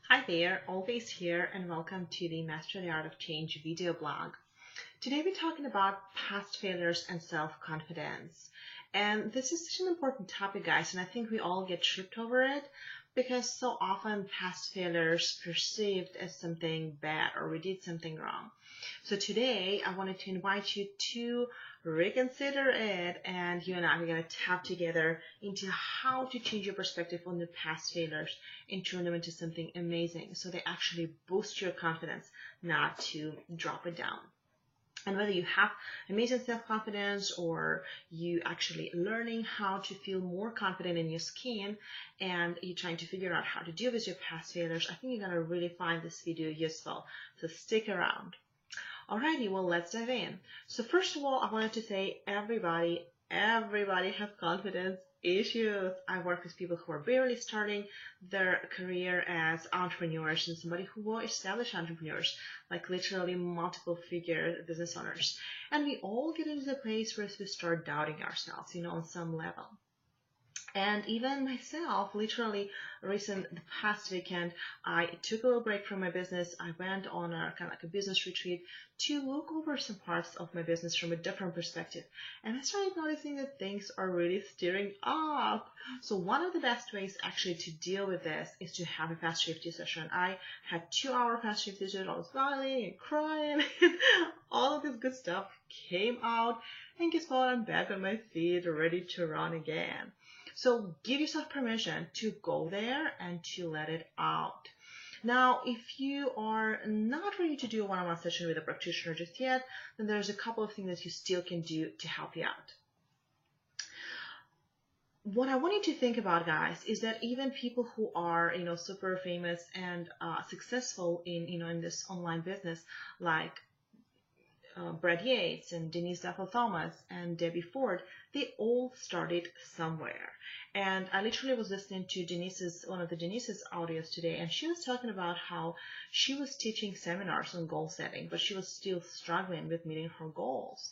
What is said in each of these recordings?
Hi there, always here, and welcome to the Master the Art of Change video blog. Today we're talking about past failures and self-confidence. And this is such an important topic, guys, and I think we all get tripped over it because so often past failures perceived as something bad or we did something wrong. So today I wanted to invite you to reconsider it, and you and I are going to tap together into how to change your perspective on the past failures and turn them into something amazing so they actually boost your confidence, not to drop it down. And whether you have amazing self-confidence or you actually learning how to feel more confident in your skin and you're trying to figure out how to deal with your past failures, I think you're going to really find this video useful. So stick around. Alrighty, well, let's dive in. So first of all, I wanted to say everybody have confidence issues. I work with people who are barely starting their career as entrepreneurs and somebody who are established entrepreneurs, like literally multiple figure business owners. And we all get into the place where we start doubting ourselves, on some level. And even myself, literally the past weekend, I took a little break from my business. I went on a kind of like a business retreat to look over some parts of my business from a different perspective. And I started noticing that things are really stirring up. So one of the best ways actually to deal with this is to have a fast shifty session. I had 2-hour fast shifty session. I was smiling and crying. All of this good stuff came out. And guess what? I'm back on my feet, ready to run again. So give yourself permission to go there and to let it out. Now, if you are not ready to do a one-on-one session with a practitioner just yet, then there's a couple of things that you still can do to help you out. What I want you to think about, guys, is that even people who are, super famous and successful in this online business, like Brad Yates and Denise Duffel-Thomas and Debbie Ford, they all started somewhere. And I literally was listening to one of Denise's audios today, and she was talking about how she was teaching seminars on goal setting, but she was still struggling with meeting her goals.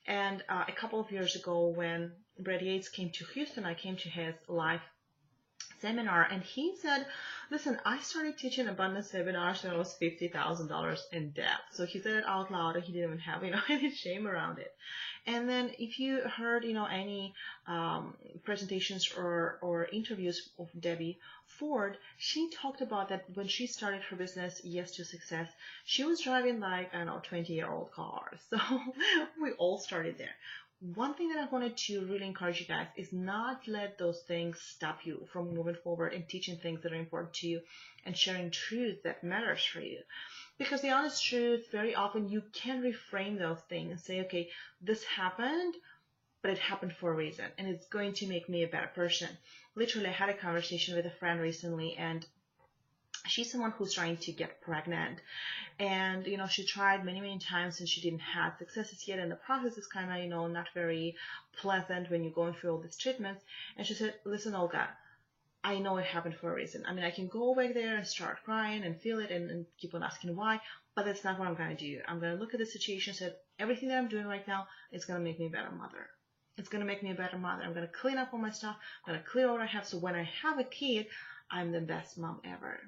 And a couple of years ago, when Brad Yates came to Houston, I came to his live seminar, and he said, listen, I started teaching abundance webinars when I was $50,000 in debt. So he said it out loud, and he didn't even have any shame around it. And then if you heard any presentations or interviews of Debbie Ford, she talked about that when she started her business, Yes to Success, she was driving like 20-year-old cars. So we all started there. One thing that I wanted to really encourage you guys is not let those things stop you from moving forward and teaching things that are important to you and sharing truth that matters for you. Because the honest truth, very often you can reframe those things and say, okay, this happened, but it happened for a reason, and it's going to make me a better person. Literally, I had a conversation with a friend recently, and she's someone who's trying to get pregnant, and she tried many times and she didn't have successes yet, and the process is kind of not very pleasant when you're going through all these treatments. And she said, listen, Olga, I know it happened for a reason. I mean, I can go back there and start crying and feel it and keep on asking why, but that's not what I'm going to do. I'm going to look at the situation and say, everything that I'm doing right now is going to make me a better mother. It's going to make me a better mother. I'm going to clean up all my stuff. I'm going to clear what I have, so when I have a kid, I'm the best mom ever.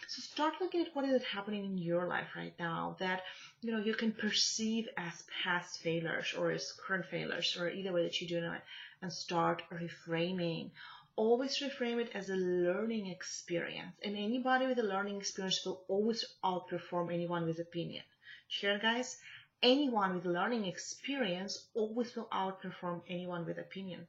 So start looking at what is happening in your life right now that you can perceive as past failures or as current failures, or either way that you do it, and start reframing. Always reframe it as a learning experience, and anybody with a learning experience will always outperform anyone with opinion. Sure, guys? Anyone with a learning experience always will outperform anyone with opinion.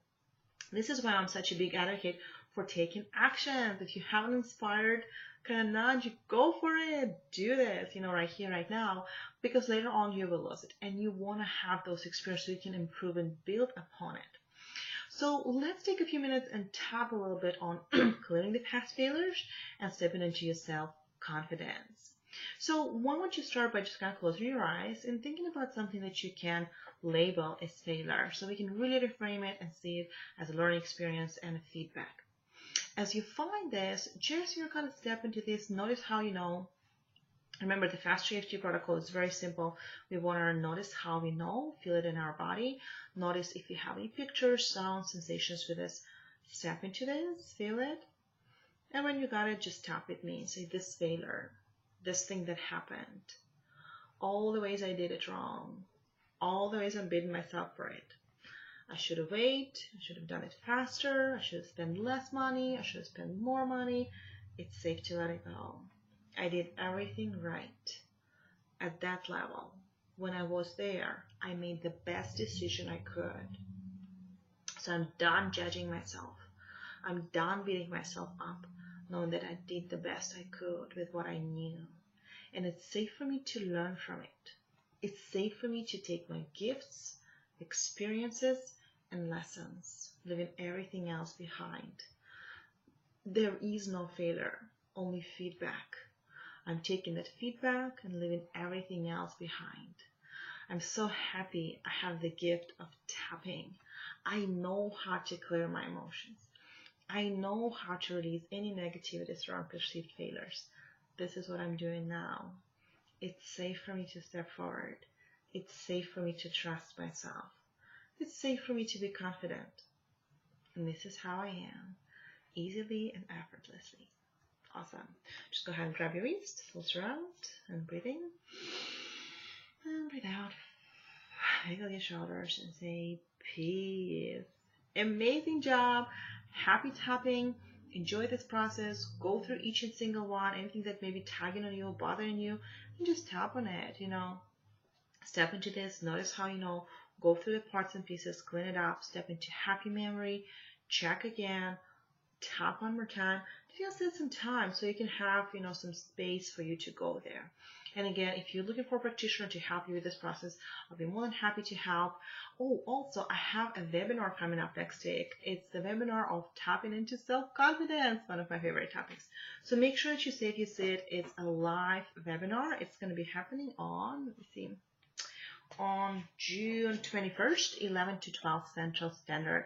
This is why I'm such a big advocate for taking action. If you haven't inspired, kind of nudge, go for it. Do this, right here, right now, because later on you will lose it, and you want to have those experiences so you can improve and build upon it. So let's take a few minutes and talk a little bit on clearing the past failures and stepping into your self-confidence. So why don't you start by just kind of closing your eyes and thinking about something that you can label as failure, so we can really reframe it and see it as a learning experience and a feedback. As you find this, just kind of step into this. Notice how remember, the fast TFT protocol is very simple. We want to notice how we know, feel it in our body. Notice if you have any pictures, sounds, sensations with this. Step into this, feel it, And when you got it, just tap with me and say, this failure, this thing that happened, all the ways I did it wrong, all the ways I'm beating myself for it. I should have waited, I should have done it faster, I should have spent less money, I should have spent more money. It's safe to let it go. I did everything right. At that level, when I was there, I made the best decision I could. So I'm done judging myself. I'm done beating myself up, knowing that I did the best I could with what I knew. And it's safe for me to learn from it. It's safe for me to take my gifts, experiences, and lessons, leaving everything else behind. There is no failure, only feedback. I'm taking that feedback and leaving everything else behind. I'm so happy I have the gift of tapping. I know how to clear my emotions. I know how to release any negativities around perceived failures. This is what I'm doing now. It's safe for me to step forward. It's safe for me to trust myself. It's safe for me to be confident. And this is how I am, easily and effortlessly. Awesome. Just go ahead and grab your wrist, full surround, and breathe in. And breathe out. Wiggle your shoulders and say, peace. Amazing job. Happy tapping. Enjoy this process. Go through each and single one. Anything that may be tagging on you, bothering you, and just tap on it, Step into this. Notice how, go through the parts and pieces, clean it up, step into happy memory, check again, tap one more time. You'll set some time so you can have, some space for you to go there. And again, if you're looking for a practitioner to help you with this process, I'll be more than happy to help. Oh, also, I have a webinar coming up next week. It's the webinar of tapping into self-confidence, one of my favorite topics. So make sure that you save your seat. It's a live webinar. It's going to be happening on, on June 21st, 11 to 12 Central Standard.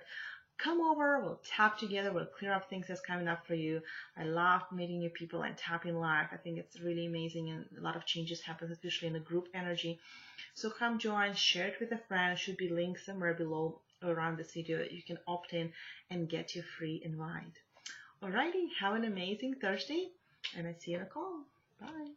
Come over, we'll tap together, we'll clear up things that's coming up for you. I love meeting new people and tapping live. I think it's really amazing, and a lot of changes happen, especially in the group energy. So come join, share it with a friend. There should be links somewhere below around this video that you can opt in and get your free invite. Alrighty, have an amazing Thursday, and I see you in a call. Bye.